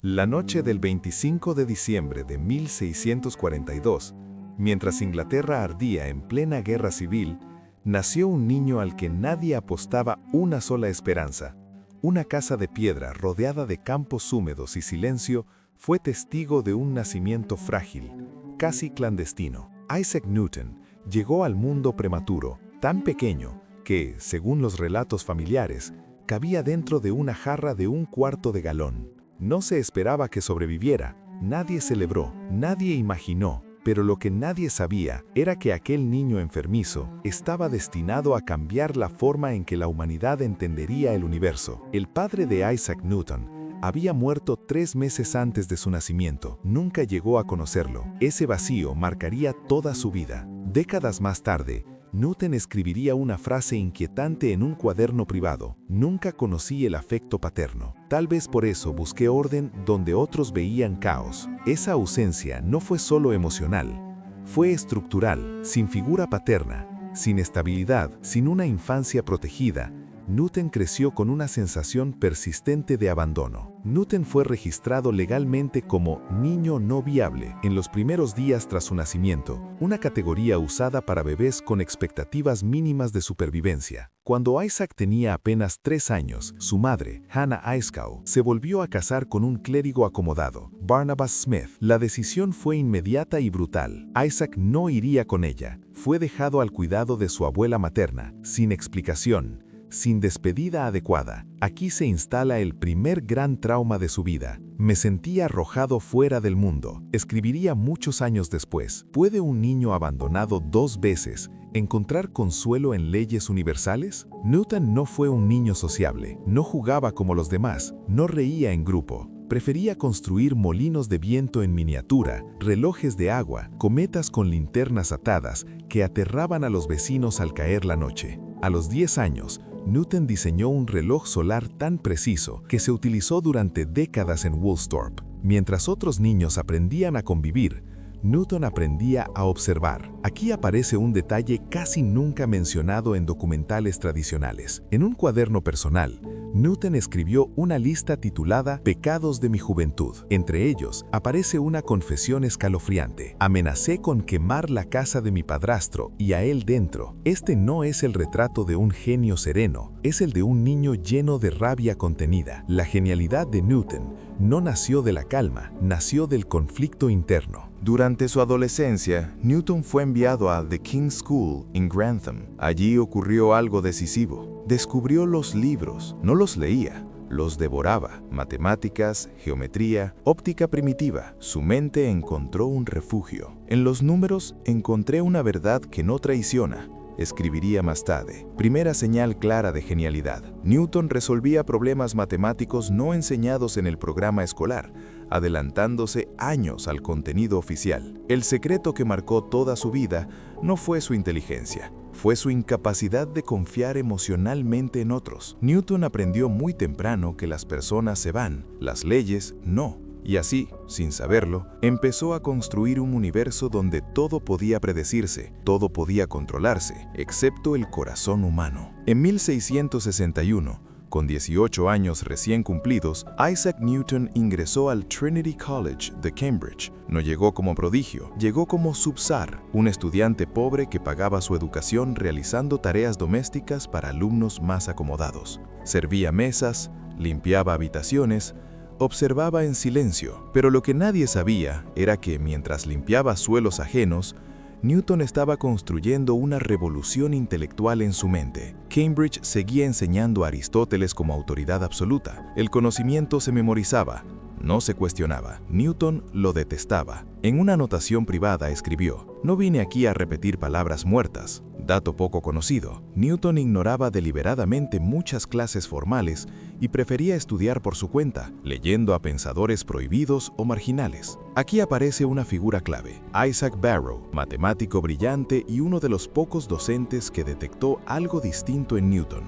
La noche del 25 de diciembre de 1642, mientras Inglaterra ardía en plena guerra civil, nació un niño al que nadie apostaba una sola esperanza. Una casa de piedra rodeada de campos húmedos y silencio fue testigo de un nacimiento frágil, casi clandestino. Isaac Newton llegó al mundo prematuro, tan pequeño que, según los relatos familiares, cabía dentro de una jarra de 1/4 de galón. No se esperaba que sobreviviera, nadie celebró, nadie imaginó, pero lo que nadie sabía era que aquel niño enfermizo estaba destinado a cambiar la forma en que la humanidad entendería el universo. El padre de Isaac Newton había muerto 3 meses antes de su nacimiento. Nunca llegó a conocerlo. Ese vacío marcaría toda su vida. Décadas más tarde, Newton escribiría una frase inquietante en un cuaderno privado: "Nunca conocí el afecto paterno. Tal vez por eso busqué orden donde otros veían caos". Esa ausencia no fue solo emocional, fue estructural, sin figura paterna, sin estabilidad, sin una infancia protegida. Newton creció con una sensación persistente de abandono. Newton fue registrado legalmente como niño no viable en los primeros días tras su nacimiento, una categoría usada para bebés con expectativas mínimas de supervivencia. Cuando Isaac tenía apenas 3 años, su madre, Hannah Iscow, se volvió a casar con un clérigo acomodado, Barnabas Smith. La decisión fue inmediata y brutal. Isaac no iría con ella. Fue dejado al cuidado de su abuela materna, sin explicación, sin despedida adecuada. Aquí se instala el primer gran trauma de su vida. "Me sentí arrojado fuera del mundo", escribiría muchos años después. ¿Puede un niño abandonado 2 veces encontrar consuelo en leyes universales? Newton no fue un niño sociable, no jugaba como los demás, no reía en grupo. Prefería construir molinos de viento en miniatura, relojes de agua, cometas con linternas atadas que aterraban a los vecinos al caer la noche. A los 10 años, Newton diseñó un reloj solar tan preciso que se utilizó durante décadas en Woolsthorpe. Mientras otros niños aprendían a convivir, Newton aprendía a observar. Aquí aparece un detalle casi nunca mencionado en documentales tradicionales. En un cuaderno personal, Newton escribió una lista titulada "Pecados de mi juventud". Entre ellos, aparece una confesión escalofriante: "Amenacé con quemar la casa de mi padrastro y a él dentro". Este no es el retrato de un genio sereno, es el de un niño lleno de rabia contenida. La genialidad de Newton no nació de la calma, nació del conflicto interno. Durante su adolescencia, Newton fue enviado a The King's School en Grantham. Allí ocurrió algo decisivo. Descubrió los libros, no los leía, los devoraba. Matemáticas, geometría, óptica primitiva. Su mente encontró un refugio. "En los números encontré una verdad que no traiciona", escribiría más tarde. Primera señal clara de genialidad. Newton resolvía problemas matemáticos no enseñados en el programa escolar, adelantándose años al contenido oficial. El secreto que marcó toda su vida no fue su inteligencia, fue su incapacidad de confiar emocionalmente en otros. Newton aprendió muy temprano que las personas se van, las leyes no. Y así, sin saberlo, empezó a construir un universo donde todo podía predecirse, todo podía controlarse, excepto el corazón humano. En 1661, con 18 años recién cumplidos, Isaac Newton ingresó al Trinity College de Cambridge. No llegó como prodigio, llegó como subsar, un estudiante pobre que pagaba su educación realizando tareas domésticas para alumnos más acomodados. Servía mesas, limpiaba habitaciones, observaba en silencio. Pero lo que nadie sabía era que mientras limpiaba suelos ajenos, Newton estaba construyendo una revolución intelectual en su mente. Cambridge seguía enseñando a Aristóteles como autoridad absoluta. El conocimiento se memorizaba, no se cuestionaba. Newton lo detestaba. En una anotación privada escribió: "No vine aquí a repetir palabras muertas". Dato poco conocido, Newton ignoraba deliberadamente muchas clases formales y prefería estudiar por su cuenta, leyendo a pensadores prohibidos o marginales. Aquí aparece una figura clave: Isaac Barrow, matemático brillante y uno de los pocos docentes que detectó algo distinto en Newton.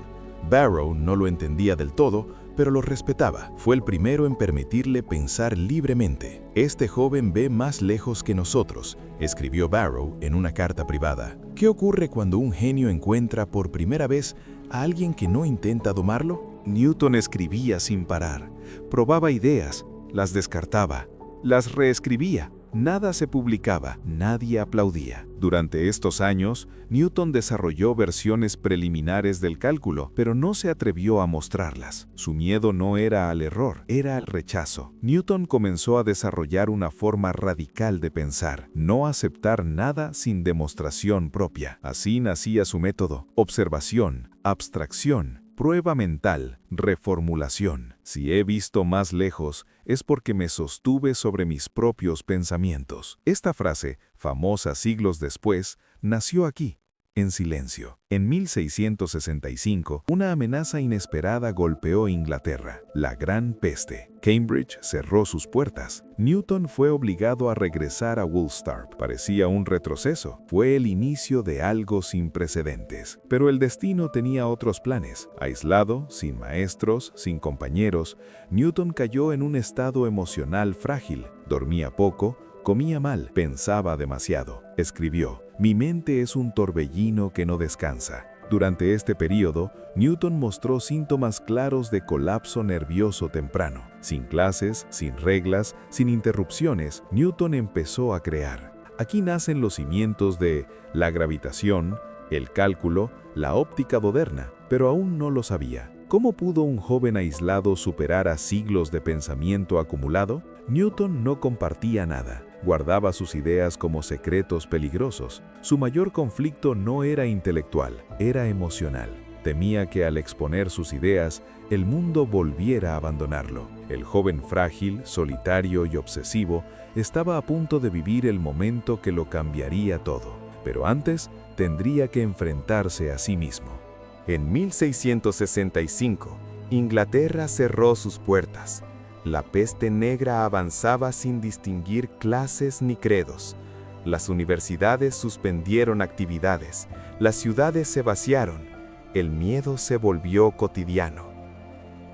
Barrow no lo entendía del todo, pero lo respetaba. Fue el primero en permitirle pensar libremente. "Este joven ve más lejos que nosotros", escribió Barrow en una carta privada. ¿Qué ocurre cuando un genio encuentra por primera vez a alguien que no intenta domarlo? Newton escribía sin parar, probaba ideas, las descartaba, las reescribía. Nada se publicaba, nadie aplaudía. Durante estos años, Newton desarrolló versiones preliminares del cálculo, pero no se atrevió a mostrarlas. Su miedo no era al error, era al rechazo. Newton comenzó a desarrollar una forma radical de pensar, no aceptar nada sin demostración propia. Así nacía su método: observación, abstracción, prueba mental, reformulación. Si he visto más lejos, es porque me sostuve sobre mis propios pensamientos. Esta frase, famosa siglos después, nació aquí, en silencio. En 1665, una amenaza inesperada golpeó Inglaterra, la Gran Peste. Cambridge cerró sus puertas. Newton fue obligado a regresar a Woolsthorpe. Parecía un retroceso. Fue el inicio de algo sin precedentes. Pero el destino tenía otros planes. Aislado, sin maestros, sin compañeros, Newton cayó en un estado emocional frágil. Dormía poco, comía mal, pensaba demasiado. Escribió: «Mi mente es un torbellino que no descansa». Durante este periodo, Newton mostró síntomas claros de colapso nervioso temprano. Sin clases, sin reglas, sin interrupciones, Newton empezó a crear. Aquí nacen los cimientos de la gravitación, el cálculo, la óptica moderna, pero aún no lo sabía. ¿Cómo pudo un joven aislado superar a siglos de pensamiento acumulado? Newton no compartía nada. Guardaba sus ideas como secretos peligrosos. Su mayor conflicto no era intelectual, era emocional. Temía que al exponer sus ideas, el mundo volviera a abandonarlo. El joven frágil, solitario y obsesivo estaba a punto de vivir el momento que lo cambiaría todo. Pero antes, tendría que enfrentarse a sí mismo. En 1665, Inglaterra cerró sus puertas. La peste negra avanzaba sin distinguir clases ni credos. Las universidades suspendieron actividades, las ciudades se vaciaron, el miedo se volvió cotidiano.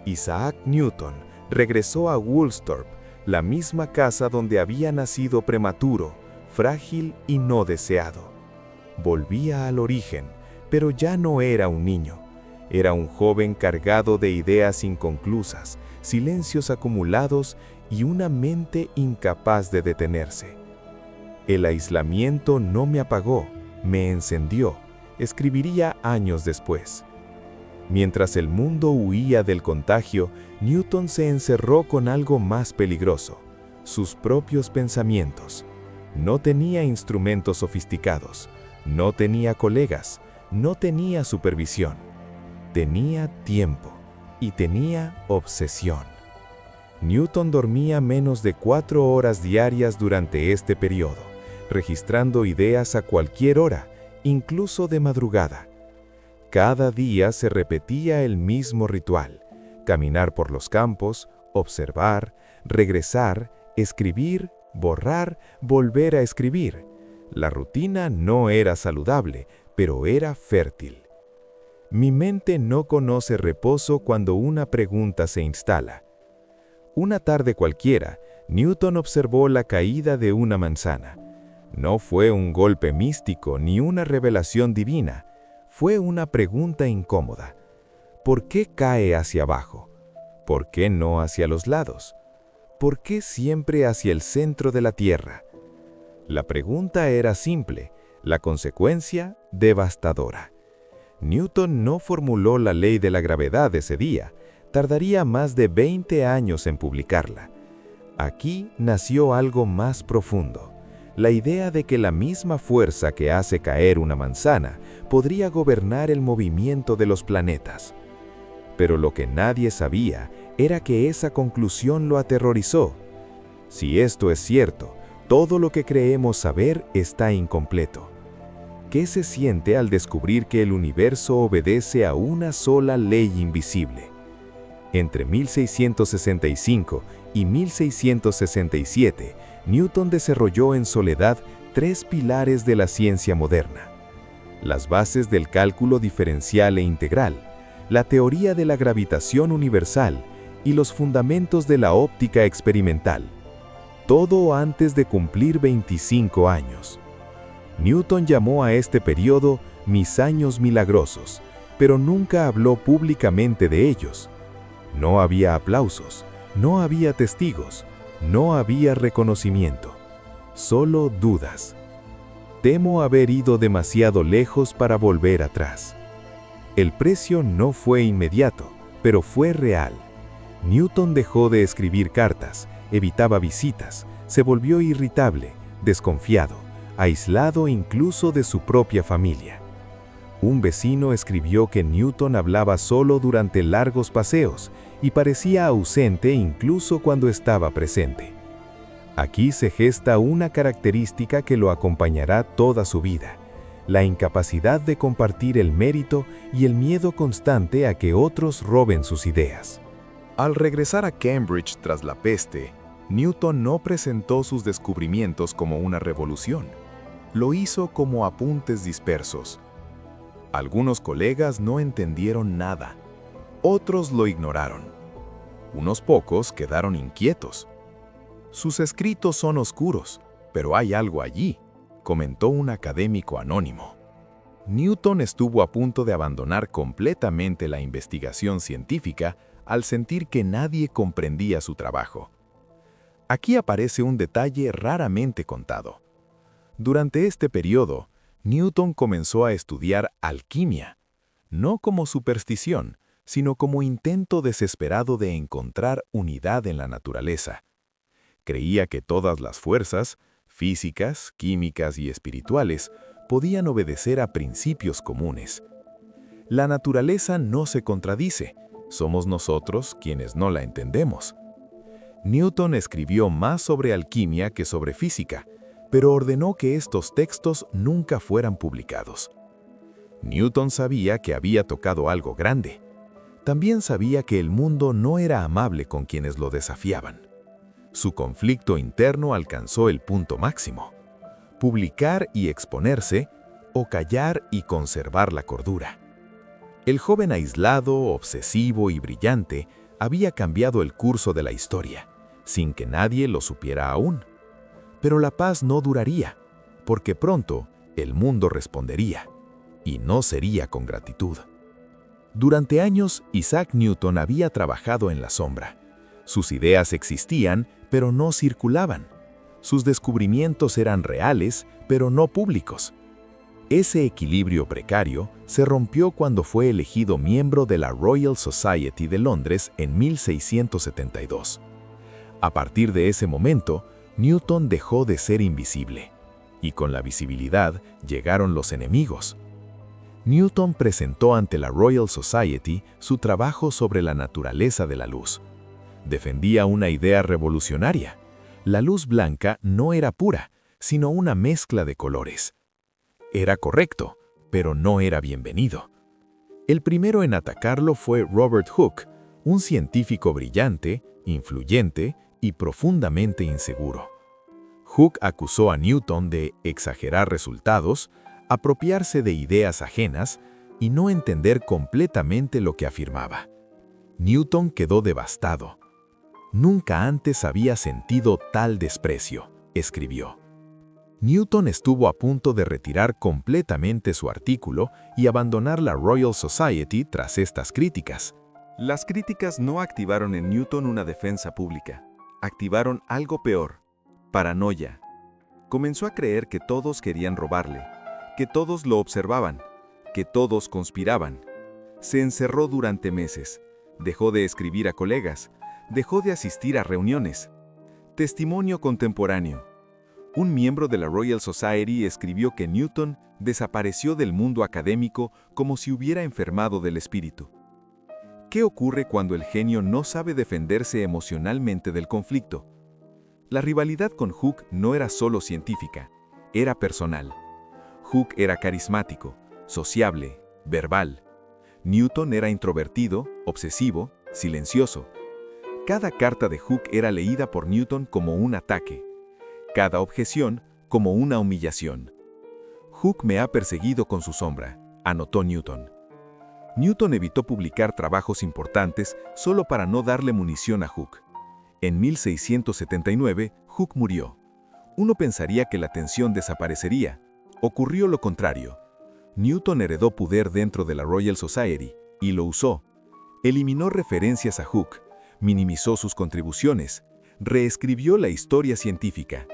Isaac Newton regresó a Woolsthorpe, la misma casa donde había nacido prematuro, frágil y no deseado. Volvía al origen, pero ya no era un niño. Era un joven cargado de ideas inconclusas, silencios acumulados y una mente incapaz de detenerse. El aislamiento no me apagó, me encendió, escribiría años después. Mientras el mundo huía del contagio, Newton se encerró con algo más peligroso: sus propios pensamientos. No tenía instrumentos sofisticados, no tenía colegas, no tenía supervisión. Tenía tiempo y tenía obsesión. Newton dormía menos de 4 horas diarias durante este periodo, registrando ideas a cualquier hora, incluso de madrugada. Cada día se repetía el mismo ritual: caminar por los campos, observar, regresar, escribir, borrar, volver a escribir. La rutina no era saludable, pero era fértil. Mi mente no conoce reposo cuando una pregunta se instala. Una tarde cualquiera, Newton observó la caída de una manzana. No fue un golpe místico ni una revelación divina. Fue una pregunta incómoda. ¿Por qué cae hacia abajo? ¿Por qué no hacia los lados? ¿Por qué siempre hacia el centro de la Tierra? La pregunta era simple, la consecuencia devastadora. Newton no formuló la ley de la gravedad ese día. Tardaría más de 20 años en publicarla. Aquí nació algo más profundo: la idea de que la misma fuerza que hace caer una manzana podría gobernar el movimiento de los planetas. Pero lo que nadie sabía era que esa conclusión lo aterrorizó. Si esto es cierto, todo lo que creemos saber está incompleto. ¿Qué se siente al descubrir que el universo obedece a una sola ley invisible? Entre 1665 y 1667, Newton desarrolló en soledad 3 pilares de la ciencia moderna: las bases del cálculo diferencial e integral, la teoría de la gravitación universal y los fundamentos de la óptica experimental. Todo antes de cumplir 25 años. Newton llamó a este periodo «mis años milagrosos», pero nunca habló públicamente de ellos. No había aplausos, No había testigos, no había reconocimiento, solo dudas. Temo haber ido demasiado lejos para volver atrás. El precio no fue inmediato, pero fue real. Newton dejó de escribir cartas, evitaba visitas, se volvió irritable, desconfiado, aislado incluso de su propia familia. Un vecino escribió que Newton hablaba solo durante largos paseos y parecía ausente incluso cuando estaba presente. Aquí se gesta una característica que lo acompañará toda su vida: la incapacidad de compartir el mérito y el miedo constante a que otros roben sus ideas. Al regresar a Cambridge tras la peste, Newton no presentó sus descubrimientos como una revolución. Lo hizo como apuntes dispersos. Algunos colegas no entendieron nada. Otros lo ignoraron. Unos pocos quedaron inquietos. Sus escritos son oscuros, pero hay algo allí, comentó un académico anónimo. Newton estuvo a punto de abandonar completamente la investigación científica al sentir que nadie comprendía su trabajo. Aquí aparece un detalle raramente contado. Durante este periodo, Newton comenzó a estudiar alquimia, no como superstición, sino como intento desesperado de encontrar unidad en la naturaleza. Creía que todas las fuerzas, físicas, químicas y espirituales, podían obedecer a principios comunes. La naturaleza no se contradice, somos nosotros quienes no la entendemos. Newton escribió más sobre alquimia que sobre física, pero ordenó que estos textos nunca fueran publicados. Newton sabía que había tocado algo grande. También sabía que el mundo no era amable con quienes lo desafiaban. Su conflicto interno alcanzó el punto máximo: publicar y exponerse, o callar y conservar la cordura. El joven aislado, obsesivo y brillante había cambiado el curso de la historia, sin que nadie lo supiera aún. Pero la paz no duraría, porque pronto el mundo respondería, y no sería con gratitud. Durante años, Isaac Newton había trabajado en la sombra. Sus ideas existían, pero no circulaban. Sus descubrimientos eran reales, pero no públicos. Ese equilibrio precario se rompió cuando fue elegido miembro de la Royal Society de Londres en 1672. A partir de ese momento, Newton dejó de ser invisible, y con la visibilidad llegaron los enemigos. Newton presentó ante la Royal Society su trabajo sobre la naturaleza de la luz. Defendía una idea revolucionaria: la luz blanca no era pura, sino una mezcla de colores. Era correcto, pero no era bienvenido. El primero en atacarlo fue Robert Hooke, un científico brillante, influyente y profundamente inseguro. Hooke acusó a Newton de exagerar resultados, apropiarse de ideas ajenas y no entender completamente lo que afirmaba. Newton quedó devastado. «Nunca antes había sentido tal desprecio», escribió. Newton estuvo a punto de retirar completamente su artículo y abandonar la Royal Society tras estas críticas. Las críticas no activaron en Newton una defensa pública. Activaron algo peor: paranoia. Comenzó a creer que todos querían robarle, que todos lo observaban, que todos conspiraban. Se encerró durante meses. Dejó de escribir a colegas. Dejó de asistir a reuniones. Testimonio contemporáneo. Un miembro de la Royal Society escribió que Newton desapareció del mundo académico como si hubiera enfermado del espíritu. ¿Qué ocurre cuando el genio no sabe defenderse emocionalmente del conflicto? La rivalidad con Hooke no era solo científica, era personal. Hooke era carismático, sociable, verbal. Newton era introvertido, obsesivo, silencioso. Cada carta de Hooke era leída por Newton como un ataque. Cada objeción como una humillación. Hooke me ha perseguido con su sombra, anotó Newton. Newton evitó publicar trabajos importantes solo para no darle munición a Hooke. En 1679, Hooke murió. Uno pensaría que la tensión desaparecería. Ocurrió lo contrario. Newton heredó poder dentro de la Royal Society y lo usó. Eliminó referencias a Hooke, minimizó sus contribuciones, reescribió la historia científica.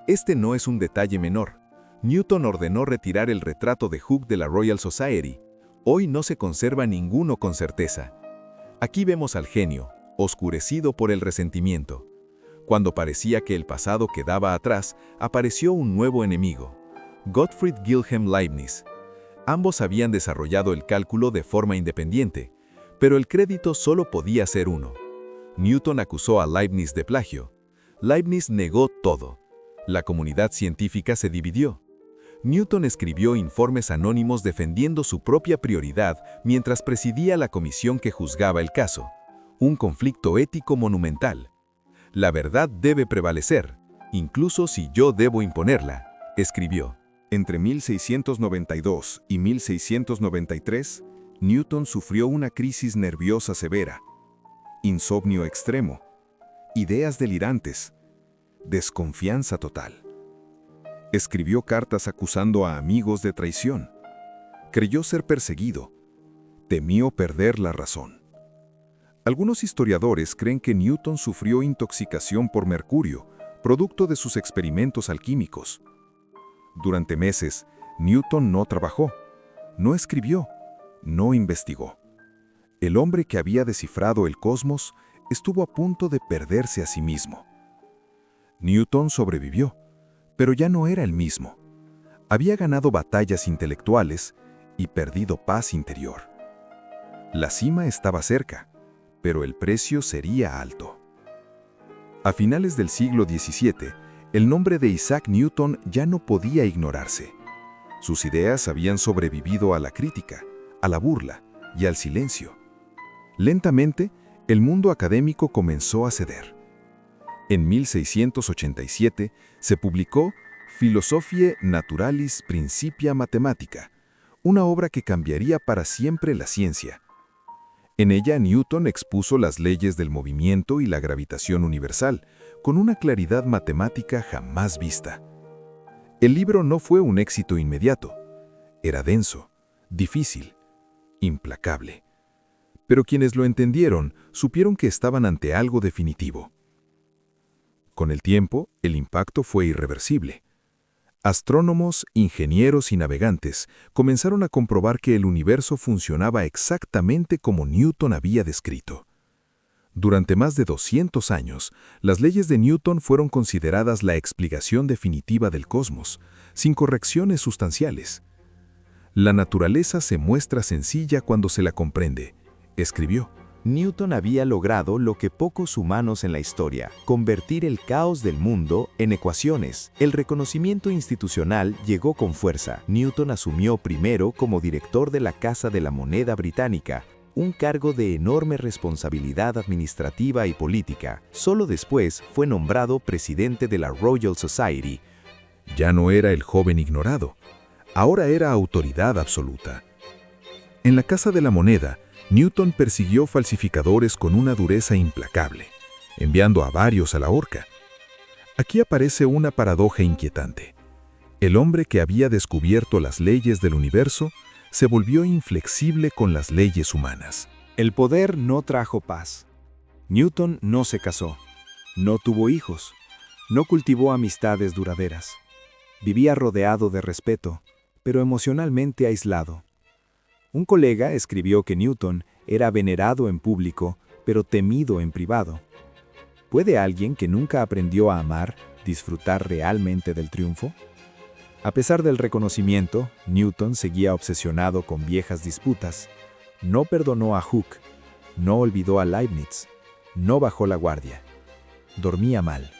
Este no es un detalle menor. Newton ordenó retirar el retrato de Hooke de la Royal Society. Hoy no se conserva ninguno con certeza. Aquí vemos al genio, oscurecido por el resentimiento. Cuando parecía que el pasado quedaba atrás, apareció un nuevo enemigo, Gottfried Wilhelm Leibniz. Ambos habían desarrollado el cálculo de forma independiente, pero el crédito solo podía ser uno. Newton acusó a Leibniz de plagio. Leibniz negó todo. La comunidad científica se dividió. Newton escribió informes anónimos defendiendo su propia prioridad mientras presidía la comisión que juzgaba el caso. Un conflicto ético monumental. La verdad debe prevalecer, incluso si yo debo imponerla, escribió. Entre 1692 y 1693, Newton sufrió una crisis nerviosa severa, insomnio extremo, ideas delirantes, desconfianza total. Escribió cartas acusando a amigos de traición. Creyó ser perseguido. Temió perder la razón. Algunos historiadores creen que Newton sufrió intoxicación por mercurio, producto de sus experimentos alquímicos. Durante meses, Newton no trabajó, no escribió, no investigó. El hombre que había descifrado el cosmos estuvo a punto de perderse a sí mismo. Newton sobrevivió, pero ya no era el mismo. Había ganado batallas intelectuales y perdido paz interior. La cima estaba cerca, pero el precio sería alto. A finales del siglo XVII, el nombre de Isaac Newton ya no podía ignorarse. Sus ideas habían sobrevivido a la crítica, a la burla y al silencio. Lentamente, el mundo académico comenzó a ceder. En 1687 se publicó Philosophiae Naturalis Principia Mathematica, una obra que cambiaría para siempre la ciencia. En ella Newton expuso las leyes del movimiento y la gravitación universal, con una claridad matemática jamás vista. El libro no fue un éxito inmediato. Era denso, difícil, implacable. Pero quienes lo entendieron supieron que estaban ante algo definitivo. Con el tiempo, el impacto fue irreversible. Astrónomos, ingenieros y navegantes comenzaron a comprobar que el universo funcionaba exactamente como Newton había descrito. Durante más de 200 años, las leyes de Newton fueron consideradas la explicación definitiva del cosmos, sin correcciones sustanciales. La naturaleza se muestra sencilla cuando se la comprende, escribió. Newton había logrado lo que pocos humanos en la historia, convertir el caos del mundo en ecuaciones. El reconocimiento institucional llegó con fuerza. Newton asumió primero como director de la Casa de la Moneda Británica, un cargo de enorme responsabilidad administrativa y política. Solo después fue nombrado presidente de la Royal Society. Ya no era el joven ignorado, ahora era autoridad absoluta. En la Casa de la Moneda, Newton persiguió falsificadores con una dureza implacable, enviando a varios a la horca. Aquí aparece una paradoja inquietante. El hombre que había descubierto las leyes del universo se volvió inflexible con las leyes humanas. El poder no trajo paz. Newton no se casó, no tuvo hijos, no cultivó amistades duraderas. Vivía rodeado de respeto, pero emocionalmente aislado. Un colega escribió que Newton era venerado en público, pero temido en privado. ¿Puede alguien que nunca aprendió a amar disfrutar realmente del triunfo? A pesar del reconocimiento, Newton seguía obsesionado con viejas disputas. No perdonó a Hooke, no olvidó a Leibniz, no bajó la guardia. Dormía mal,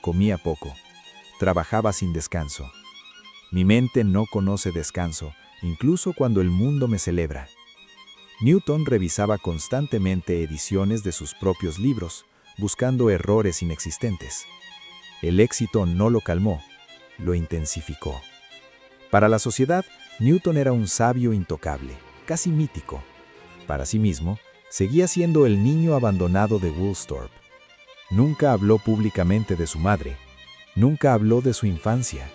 comía poco, trabajaba sin descanso. Mi mente no conoce descanso, incluso cuando el mundo me celebra. Newton revisaba constantemente ediciones de sus propios libros, buscando errores inexistentes. El éxito no lo calmó, lo intensificó. Para la sociedad, Newton era un sabio intocable, casi mítico. Para sí mismo, seguía siendo el niño abandonado de Woolsthorpe. Nunca habló públicamente de su madre, nunca habló de su infancia,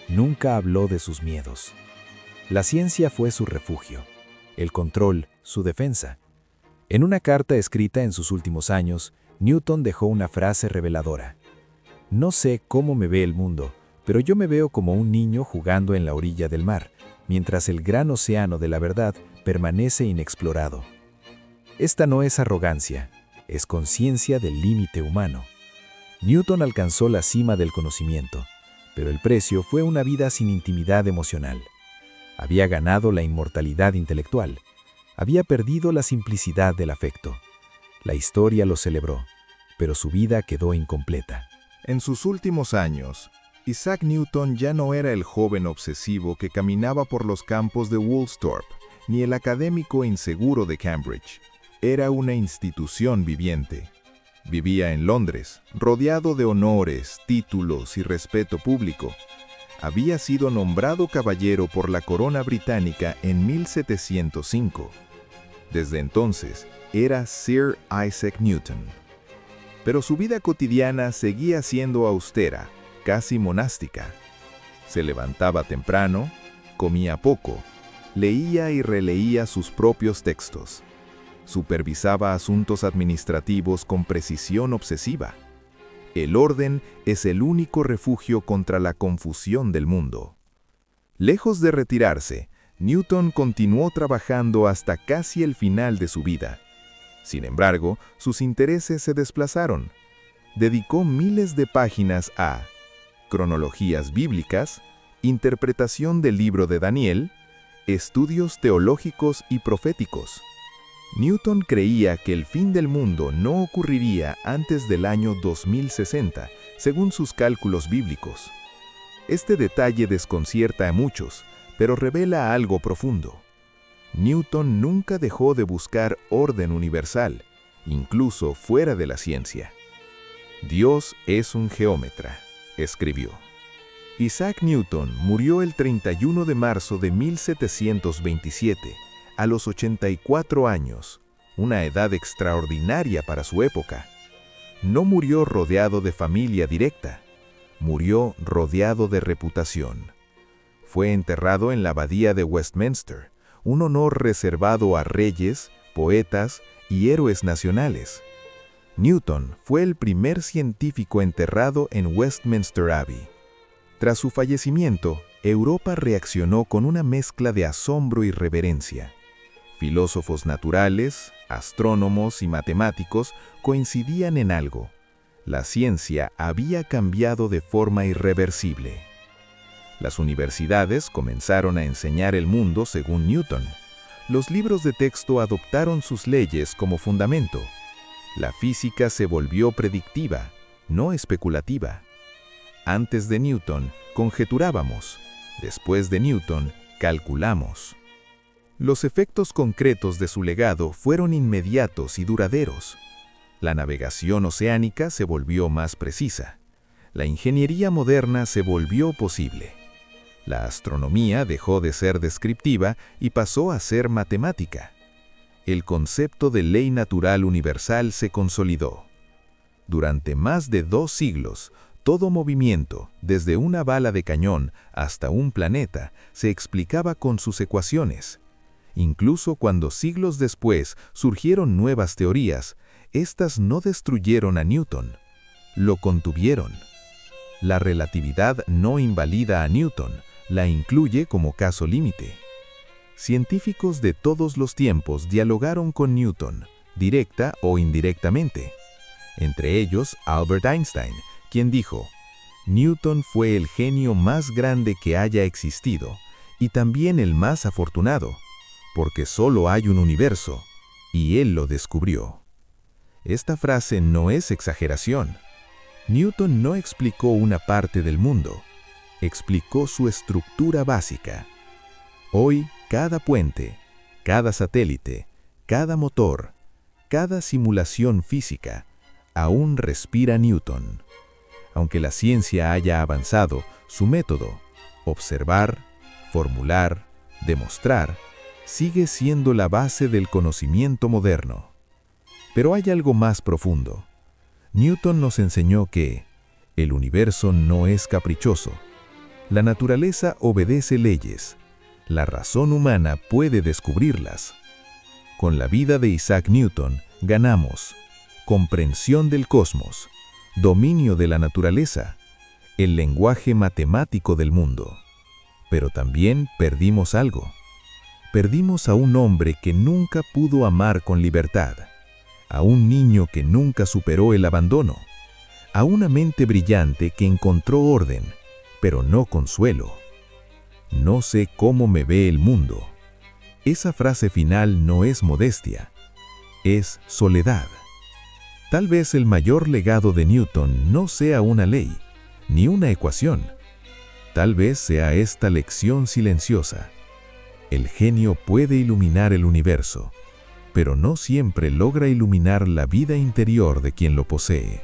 nunca habló de sus miedos. La ciencia fue su refugio, el control, su defensa. En una carta escrita en sus últimos años, Newton dejó una frase reveladora. No sé cómo me ve el mundo, pero yo me veo como un niño jugando en la orilla del mar, mientras el gran océano de la verdad permanece inexplorado. Esta no es arrogancia, es conciencia del límite humano. Newton alcanzó la cima del conocimiento, pero el precio fue una vida sin intimidad emocional. Había ganado la inmortalidad intelectual, había perdido la simplicidad del afecto. La historia lo celebró, pero su vida quedó incompleta. En sus últimos años, Isaac Newton ya no era el joven obsesivo que caminaba por los campos de Woolsthorpe, ni el académico inseguro de Cambridge. Era una institución viviente. Vivía en Londres, rodeado de honores, títulos y respeto público. Había sido nombrado caballero por la corona británica en 1705. Desde entonces, era Sir Isaac Newton. Pero su vida cotidiana seguía siendo austera, casi monástica. Se levantaba temprano, comía poco, leía y releía sus propios textos. Supervisaba asuntos administrativos con precisión obsesiva. El orden es el único refugio contra la confusión del mundo. Lejos de retirarse, Newton continuó trabajando hasta casi el final de su vida. Sin embargo, sus intereses se desplazaron. Dedicó miles de páginas a cronologías bíblicas, interpretación del libro de Daniel, estudios teológicos y proféticos. Newton creía que el fin del mundo no ocurriría antes del año 2060, según sus cálculos bíblicos. Este detalle desconcierta a muchos, pero revela algo profundo. Newton nunca dejó de buscar orden universal, incluso fuera de la ciencia. Dios es un geómetra, escribió. Isaac Newton murió el 31 de marzo de 1727, a los 84 años, una edad extraordinaria para su época. No murió rodeado de familia directa, murió rodeado de reputación. Fue enterrado en la abadía de Westminster, un honor reservado a reyes, poetas y héroes nacionales. Newton fue el primer científico enterrado en Westminster Abbey. Tras su fallecimiento, Europa reaccionó con una mezcla de asombro y reverencia. Filósofos naturales, astrónomos y matemáticos coincidían en algo: la ciencia había cambiado de forma irreversible. Las universidades comenzaron a enseñar el mundo según Newton. Los libros de texto adoptaron sus leyes como fundamento. La física se volvió predictiva, no especulativa. Antes de Newton, conjeturábamos. Después de Newton, calculamos. Los efectos concretos de su legado fueron inmediatos y duraderos. La navegación oceánica se volvió más precisa. La ingeniería moderna se volvió posible. La astronomía dejó de ser descriptiva y pasó a ser matemática. El concepto de ley natural universal se consolidó. Durante más de 2 siglos, todo movimiento, desde una bala de cañón hasta un planeta, se explicaba con sus ecuaciones. Incluso cuando siglos después surgieron nuevas teorías, estas no destruyeron a Newton, lo contuvieron. La relatividad no invalida a Newton, la incluye como caso límite. Científicos de todos los tiempos dialogaron con Newton, directa o indirectamente. Entre ellos, Albert Einstein, quien dijo: Newton fue el genio más grande que haya existido, y también el más afortunado, porque solo hay un universo, y él lo descubrió. Esta frase no es exageración. Newton no explicó una parte del mundo, explicó su estructura básica. Hoy, cada puente, cada satélite, cada motor, cada simulación física, aún respira Newton. Aunque la ciencia haya avanzado, su método, observar, formular, demostrar, sigue siendo la base del conocimiento moderno. Pero hay algo más profundo. Newton nos enseñó que el universo no es caprichoso. La naturaleza obedece leyes. La razón humana puede descubrirlas. Con la vida de Isaac Newton ganamos comprensión del cosmos, dominio de la naturaleza, el lenguaje matemático del mundo. Pero también perdimos algo. Perdimos a un hombre que nunca pudo amar con libertad, a un niño que nunca superó el abandono, a una mente brillante que encontró orden, pero no consuelo. No sé cómo me ve el mundo. Esa frase final no es modestia, es soledad. Tal vez el mayor legado de Newton no sea una ley, ni una ecuación. Tal vez sea esta lección silenciosa. El genio puede iluminar el universo, pero no siempre logra iluminar la vida interior de quien lo posee.